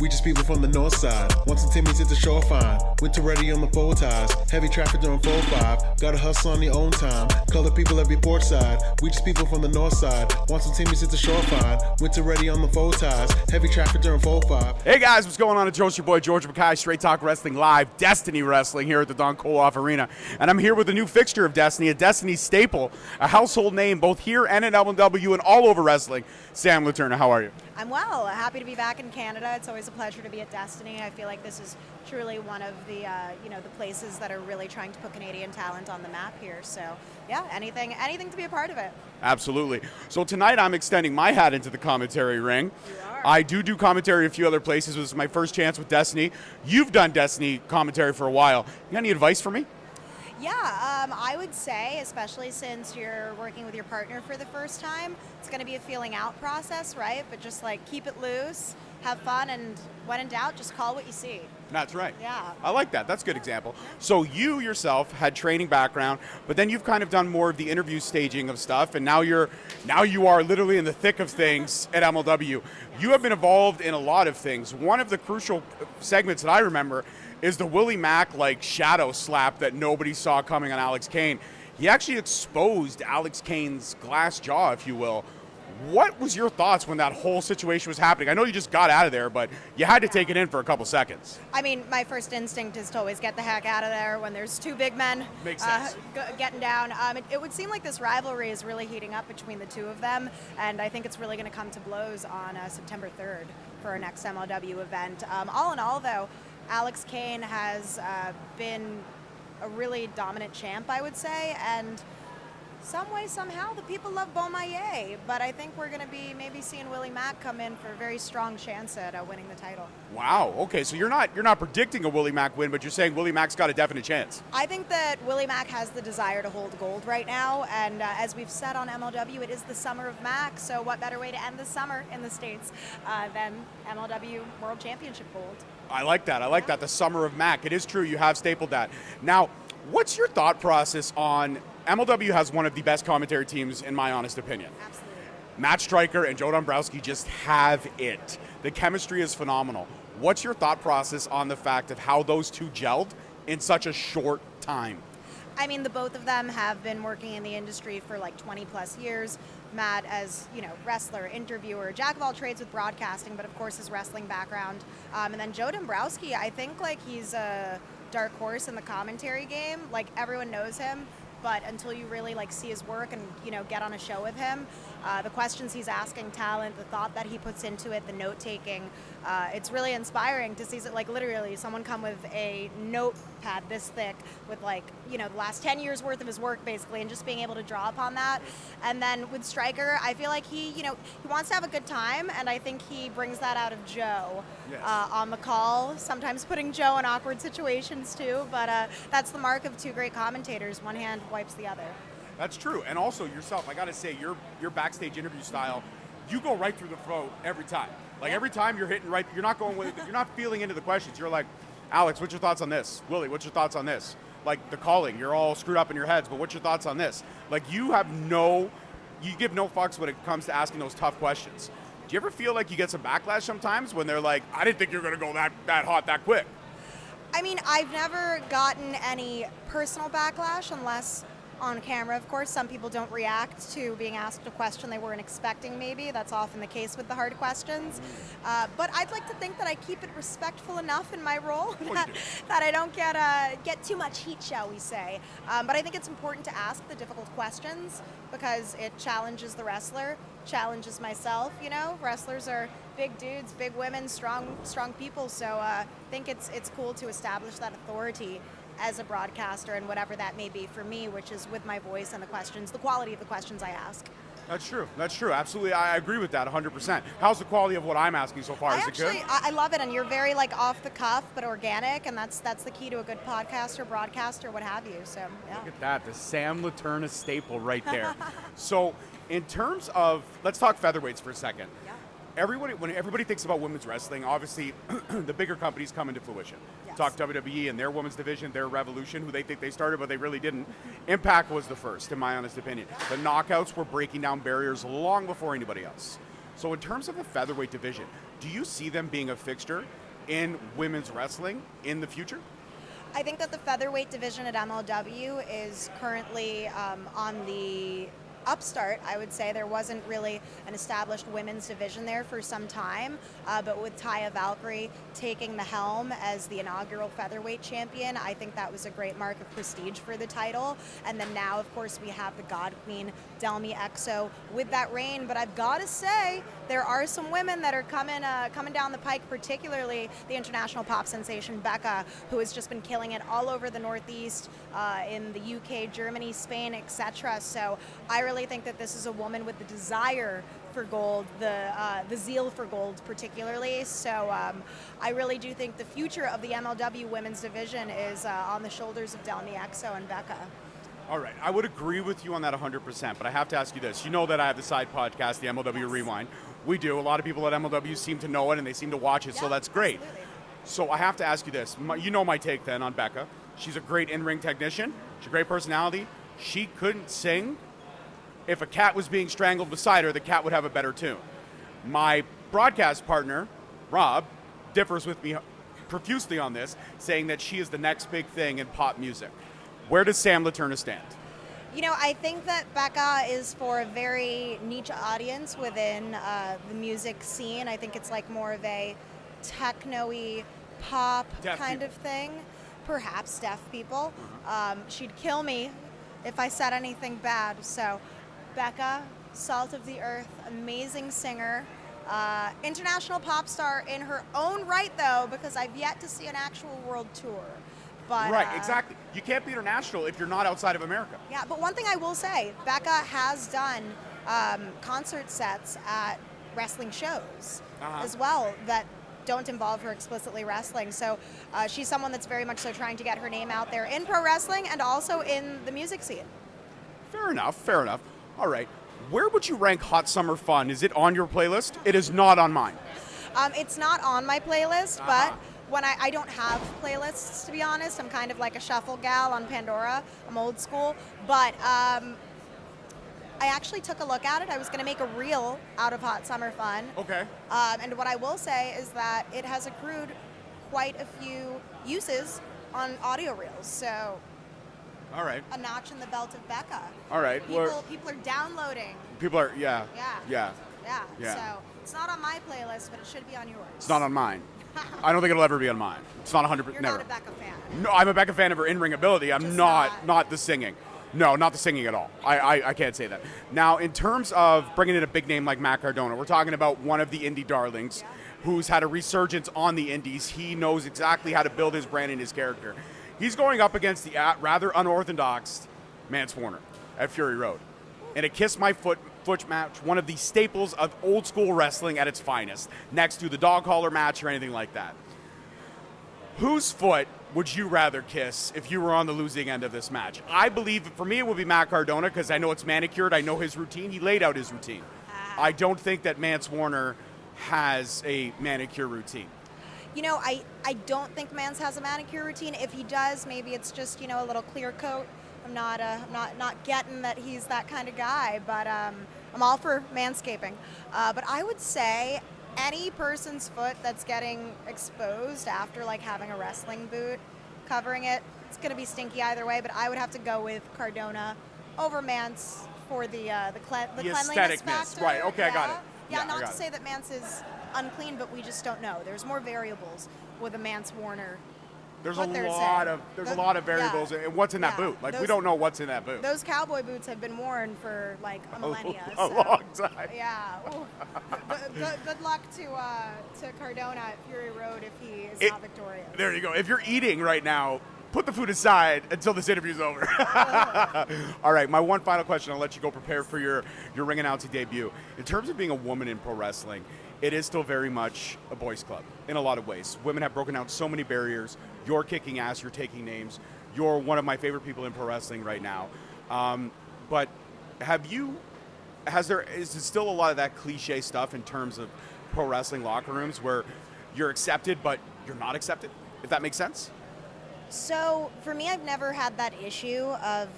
We just people from the north side. Once the Timmy's hit the shore fine. Winter ready on the full ties. Heavy traffic during 4-5. Gotta hustle on your own time. Color people every port side. We just people from the north side. Once the Timmy's hit the shore fine. Winter ready on the full ties. Heavy traffic during 4-5. Hey guys, what's going on? It's your boy George McKay, Straight Talk Wrestling Live, Destiny Wrestling here at the Don Koloff Arena. And I'm here with a new fixture of Destiny, a Destiny staple, a household name both here and at MLW and all over wrestling. Sam Leterna, how are you? I'm well. Happy to be back in Canada. It's always a pleasure to be at Destiny. I feel like this is truly one of the the places that are really trying to put Canadian talent on the map here. So yeah, anything to be a part of it. Absolutely. So tonight I'm extending my hat into the commentary ring. You are. I do commentary a few other places. This is my first chance with Destiny. You've done Destiny commentary for a while. You got any advice for me? Yeah, I would say, especially since you're working with your partner for the first time, it's going to be a feeling out process, right? But just like keep it loose, have fun, and when in doubt, just call what you see. That's right. Yeah. I like that. That's a good example. So you yourself had training background, but then you've kind of done more of the interview staging of stuff, and now you are literally in the thick of things at MLW. You have been involved in a lot of things. One of the crucial segments that I remember is the Willie Mack shadow slap that nobody saw coming on Alex Kane. He actually exposed Alex Kane's glass jaw, if you will. What was your thoughts when that whole situation was happening? I know you just got out of there, but you had to take it in for a couple seconds. I mean, my first instinct is to always get the heck out of there when there's two big men getting down. It would seem like this rivalry is really heating up between the two of them, and I think it's really going to come to blows on September 3rd for our next MLW event. All in all, though, Alex Kane has been a really dominant champ, I would say, and some way, somehow, the people love Beaumaye, but I think we're going to be maybe seeing Willie Mack come in for a very strong chance at winning the title. Wow. Okay, so you're not predicting a Willie Mack win, but you're saying Willie Mack's got a definite chance. I think that Willie Mack has the desire to hold gold right now, and as we've said on MLW, it is the summer of Mack, so what better way to end the summer in the States than MLW World Championship gold? I like that. I like that. The summer of Mack. It is true. You have stapled that. Now, what's your thought process on MLW has one of the best commentary teams, in my honest opinion. Absolutely. Matt Stryker and Joe Dombrowski just have it. The chemistry is phenomenal. What's your thought process on the fact of how those two gelled in such a short time? I mean, the both of them have been working in the industry for like 20 plus years. Matt as, wrestler, interviewer, jack of all trades with broadcasting, but of course his wrestling background. And then Joe Dombrowski, I think he's a dark horse in the commentary game. Everyone knows him, but until you really see his work and get on a show with him, the questions he's asking talent, the thought that he puts into it, the note taking, it's really inspiring to see literally someone come with a notepad this thick with the last 10 years worth of his work basically, and just being able to draw upon that. And then with Stryker, I feel like he wants to have a good time, and I think he brings that out of Joe. Yes. On the call, sometimes putting Joe in awkward situations too, but that's the mark of two great commentators. One hand wipes the other. That's true. And also yourself, I got to say, your backstage interview style, you go right through the throat every time. Every time you're hitting right, you're not feeling into the questions. You're like, Alex, what's your thoughts on this? Willie, what's your thoughts on this? The calling, you're all screwed up in your heads, but what's your thoughts on this? You give no fucks when it comes to asking those tough questions. Do you ever feel like you get some backlash sometimes when they're like, I didn't think you were going to go that hot that quick? I mean, I've never gotten any personal backlash unless on camera, of course. Some people don't react to being asked a question they weren't expecting, maybe. That's often the case with the hard questions. But I'd like to think that I keep it respectful enough in my role that I don't get too much heat, shall we say. But I think it's important to ask the difficult questions because it challenges the wrestler, challenges myself. Wrestlers are big dudes, big women, strong people. So I think it's cool to establish that authority as a broadcaster and whatever that may be for me, which is with my voice and the questions, the quality of the questions I ask. That's true. Absolutely. I agree with that 100%. How's the quality of what I'm asking so far? Is it good? I love it, and you're very off the cuff but organic, and that's the key to a good podcaster, broadcaster, what have you. So yeah. Look at that, the Sam Leterna staple right there. So in terms of, let's talk featherweights for a second. Yeah. When everybody thinks about women's wrestling, obviously the bigger companies come into fruition. Yes. Talk WWE and their women's division, their Revolution, who they think they started, but they really didn't. Impact was the first, in my honest opinion. The knockouts were breaking down barriers long before anybody else. So in terms of the featherweight division, Do you see them being a fixture in women's wrestling in the future? I think that the featherweight division at MLW is currently on the upstart. I would say there wasn't really an established women's division there for some time, but with Taya Valkyrie taking the helm as the inaugural featherweight champion, I think that was a great mark of prestige for the title. And then now, of course, we have the God Queen, Delmi Exo, with that reign. But I've got to say, there are some women that are coming down the pike, particularly the international pop sensation Becca, who has just been killing it all over the Northeast, in the UK, Germany, Spain, etc. So I really think that this is a woman with the desire for gold, the zeal for gold particularly. So I really do think the future of the MLW women's division is on the shoulders of Delmi Exo and Becca. All right, I would agree with you on that 100%, but I have to ask you this. You know that I have the side podcast, the MLW Yes. Rewind. We do. A lot of people at MLW seem to know it, and they seem to watch it, so Yeah, that's great. absolutely. So I have to ask you this. You know my take then on Becca. She's a great in-ring technician. She's a great personality. She couldn't sing. If a cat was being strangled beside her, the cat would have a better tune. My broadcast partner, Rob, differs with me profusely on this, saying that she is the next big thing in pop music. Where does Sam Leterna stand? You know, I think that Becca is for a very niche audience within the music scene. I think it's like more of a techno-y pop Deaf kind people. of thing. Perhaps deaf people. She'd kill me if I said anything bad. So Becca, salt of the earth, amazing singer, international pop star in her own right though, because I've yet to see an actual world tour. But, Right, exactly. You can't be international if you're not outside of America. Yeah, but one thing I will say, Becca has done concert sets at wrestling shows as well that don't involve her explicitly wrestling. So she's someone that's very much so trying to get her name out there in pro wrestling and also in the music scene. Fair enough, fair enough. All right. Where would you rank Hot Summer Fun? Is it on your playlist? It is not on mine. It's not on my playlist, but when I don't have playlists, to be honest. I'm kind of like a shuffle gal on Pandora. I'm old school. But I actually took a look at it. I was going to make a reel out of Hot Summer Fun. Okay. And what I will say is that it has accrued quite a few uses on audio reels. So All right. a notch in the belt of Becca. All right. People are downloading. People are, yeah. Yeah. Yeah. Yeah. So it's not on my playlist, but it should be on yours. It's not on mine. I don't think it'll ever be on mine. It's not 100%. You're Never. not a Becca fan. No, I'm a Becca fan of her in-ring ability. I'm Just not the singing. No, not the singing at all. I can't say that. Now, in terms of bringing in a big name like Matt Cardona, we're talking about one of the indie darlings who's had a resurgence on the indies. He knows exactly how to build his brand and his character. He's going up against the rather unorthodox Mance Warner at Fury Road. In a Kiss My Foot match, one of the staples of old school wrestling at its finest, next to the dog collar match or anything like that. Whose foot would you rather kiss if you were on the losing end of this match? I believe, for me, it would be Matt Cardona because I know it's manicured. I know his routine. He laid out his routine. I don't think that Mance Warner has a manicure routine. You know, I don't think Mance has a manicure routine. If he does, maybe it's just, you know, a little clear coat. I'm not getting that he's that kind of guy, but I'm all for manscaping. But I would say any person's foot that's getting exposed after like having a wrestling boot covering it, it's gonna be stinky either way. But I would have to go with Cardona over Mance for the cleanliness aestheticness, factor. right? Okay, I got it. Yeah, Yeah, I not got to it. say that Mance is unclean, but we just don't know. There's more variables with a Mance Warner. There's what a they're lot saying. of a lot of variables in what's in that Yeah. boot. Like we Those- don't know what's in that boot. Those cowboy boots have been worn for like a millennia. a so, long time. Yeah. Ooh. Good luck to Cardona at Fury Road if he is not victorious. There you go. If you're eating right now, put the food aside until this interview's over. All right, my one final question. I'll let you go prepare for your ring announcing debut. In terms of being a woman in pro wrestling, it is still very much a boys' club in a lot of ways. Women have broken down so many barriers. You're kicking ass. You're taking names. You're one of my favorite people in pro wrestling right now. But is it still a lot of that cliche stuff in terms of pro wrestling locker rooms where you're accepted but you're not accepted, if that makes sense? So for me, I've never had that issue of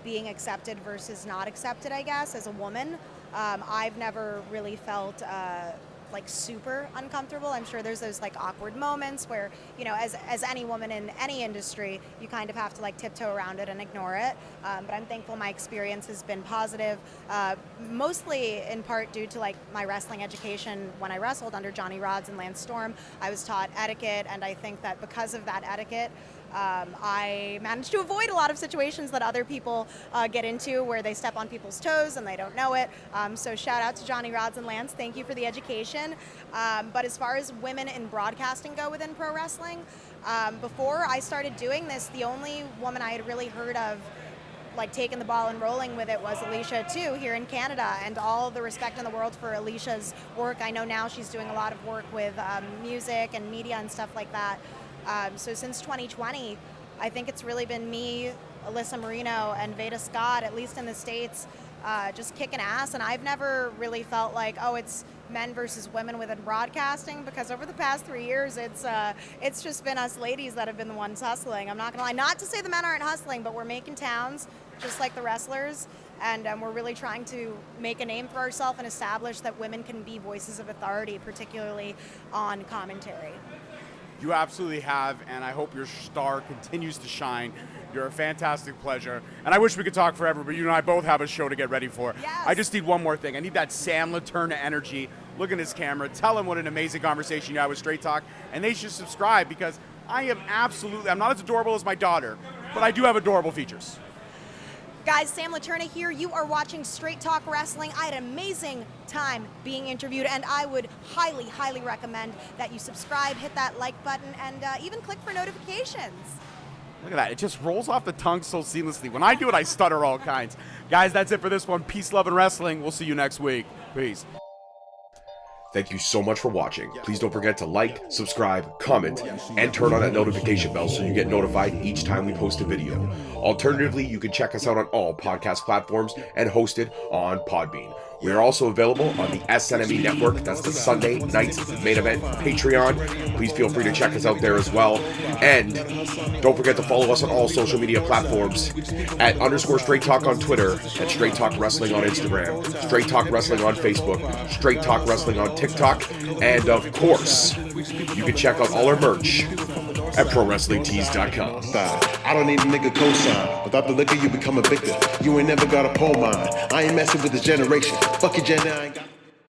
being accepted versus not accepted, I guess, as a woman. I've never really felt like super uncomfortable. I'm sure there's those like awkward moments where, you know, as any woman in any industry, you kind of have to like tiptoe around it and ignore it. But I'm thankful my experience has been positive, mostly in part due to like my wrestling education. When I wrestled under Johnny Rodz and Lance Storm, I was taught etiquette, and I think that because of that etiquette, I managed to avoid a lot of situations that other people get into where they step on people's toes and they don't know it. So shout out to Johnny Rodz and Lance. Thank you for the education. But as far as women in broadcasting go within pro wrestling, before I started doing this, the only woman I had really heard of like taking the ball and rolling with it was Alicia too here in Canada, and all the respect in the world for Alicia's work. I know now she's doing a lot of work with music and media and stuff like that. So since 2020, I think it's really been me, Alyssa Marino, and Veda Scott, at least in the States, just kicking ass. And I've never really felt like, oh, it's men versus women within broadcasting, because over the past 3 years, it's just been us ladies that have been the ones hustling. I'm not gonna lie, not to say the men aren't hustling, but we're making towns just like the wrestlers. And we're really trying to make a name for ourselves and establish that women can be voices of authority, particularly on commentary. You absolutely have, and I hope your star continues to shine. You're a fantastic pleasure. And I wish we could talk forever, but you and I both have a show to get ready for. Yes. I just need one more thing. I need that Sam Leterna energy. Look at his camera. Tell him what an amazing conversation you had with Straight Talk. And they should subscribe, because I'm not as adorable as my daughter, but I do have adorable features. Guys, Sam Leterna here. You are watching Straight Talk Wrestling. I had an amazing time being interviewed, and I would highly, highly recommend that you subscribe, hit that like button, and even click for notifications. Look at that. It just rolls off the tongue so seamlessly. When I do it, I stutter all kinds. Guys, that's it for this one. Peace, love, and wrestling. We'll see you next week. Peace. Thank you so much for watching. Please don't forget to like, subscribe, comment, and turn on that notification bell so you get notified each time we post a video. Alternatively, you can check us out on all podcast platforms and hosted on Podbean. We are also available on the SNME Network. That's the Sunday Nights Main Event Patreon. Please feel free to check us out there as well. And don't forget to follow us on all social media platforms at _Straight Talk on Twitter, at Straight Talk Wrestling on Instagram, Straight Talk Wrestling on Facebook, Straight Talk Wrestling on TikTok, and of course, you can check out all our merch at ProWrestlingTees.com. I don't need a nigga cosign. Without the liquor, you become a victim. You ain't never got a pole mine. I ain't messing with this generation. Fuck your gen, I ain't got